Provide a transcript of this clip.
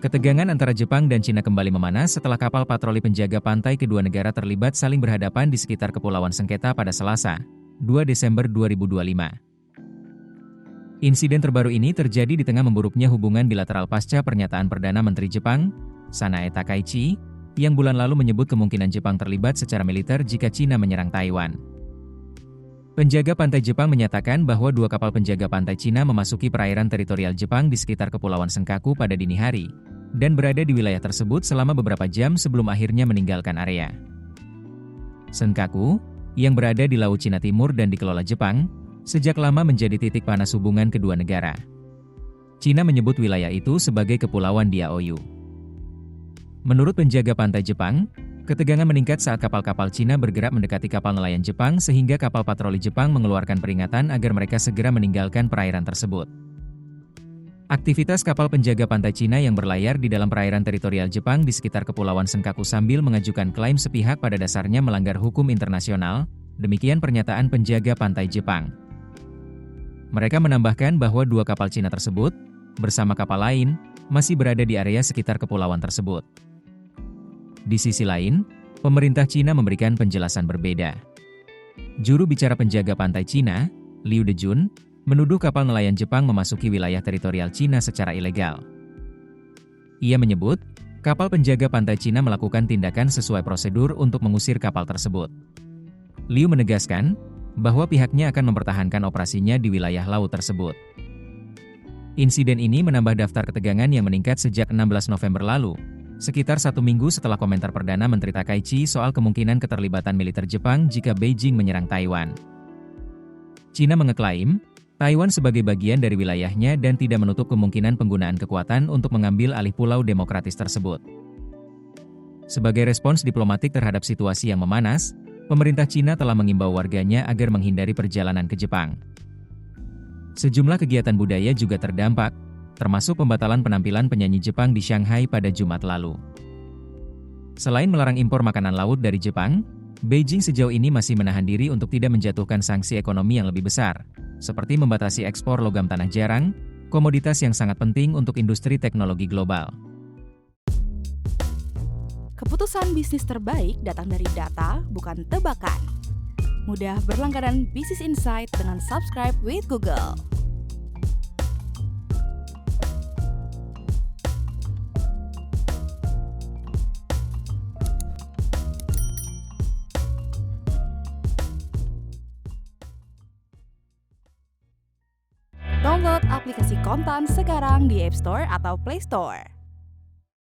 Ketegangan antara Jepang dan Cina kembali memanas setelah kapal patroli penjaga pantai kedua negara terlibat saling berhadapan di sekitar Kepulauan Sengketa pada Selasa, 2 Desember 2025. Insiden terbaru ini terjadi di tengah memburuknya hubungan bilateral pasca pernyataan Perdana Menteri Jepang, Sanae Takaichi, yang bulan lalu menyebut kemungkinan Jepang terlibat secara militer jika Cina menyerang Taiwan. Penjaga pantai Jepang menyatakan bahwa dua kapal penjaga pantai Cina memasuki perairan teritorial Jepang di sekitar Kepulauan Senkaku pada dini hari, dan berada di wilayah tersebut selama beberapa jam sebelum akhirnya meninggalkan area. Senkaku, yang berada di Laut Cina Timur dan dikelola Jepang, sejak lama menjadi titik panas hubungan kedua negara. Cina menyebut wilayah itu sebagai Kepulauan Diaoyu. Menurut penjaga pantai Jepang, ketegangan meningkat saat kapal-kapal Cina bergerak mendekati kapal nelayan Jepang sehingga kapal patroli Jepang mengeluarkan peringatan agar mereka segera meninggalkan perairan tersebut. Aktivitas kapal penjaga pantai Cina yang berlayar di dalam perairan teritorial Jepang di sekitar Kepulauan Senkaku sambil mengajukan klaim sepihak pada dasarnya melanggar hukum internasional, demikian pernyataan penjaga pantai Jepang. Mereka menambahkan bahwa dua kapal Cina tersebut, bersama kapal lain, masih berada di area sekitar kepulauan tersebut. Di sisi lain, pemerintah Cina memberikan penjelasan berbeda. Juru bicara penjaga pantai Cina, Liu Dejun, menuduh kapal nelayan Jepang memasuki wilayah teritorial Cina secara ilegal. Ia menyebut, kapal penjaga pantai Cina melakukan tindakan sesuai prosedur untuk mengusir kapal tersebut. Liu menegaskan bahwa pihaknya akan mempertahankan operasinya di wilayah laut tersebut. Insiden ini menambah daftar ketegangan yang meningkat sejak 16 November lalu, sekitar 1 minggu setelah komentar Perdana Menteri Takaichi soal kemungkinan keterlibatan militer Jepang jika Beijing menyerang Taiwan. Cina mengeklaim, Taiwan sebagai bagian dari wilayahnya dan tidak menutup kemungkinan penggunaan kekuatan untuk mengambil alih pulau demokratis tersebut. Sebagai respons diplomatik terhadap situasi yang memanas, pemerintah Cina telah mengimbau warganya agar menghindari perjalanan ke Jepang. Sejumlah kegiatan budaya juga terdampak, termasuk pembatalan penampilan penyanyi Jepang di Shanghai pada Jumat lalu. Selain melarang impor makanan laut dari Jepang, Beijing sejauh ini masih menahan diri untuk tidak menjatuhkan sanksi ekonomi yang lebih besar, seperti membatasi ekspor logam tanah jarang, komoditas yang sangat penting untuk industri teknologi global. Keputusan bisnis terbaik datang dari data, bukan tebakan. Mudah berlangganan Business Insight dengan subscribe with Google. Download aplikasi Kontan sekarang di App Store atau Play Store.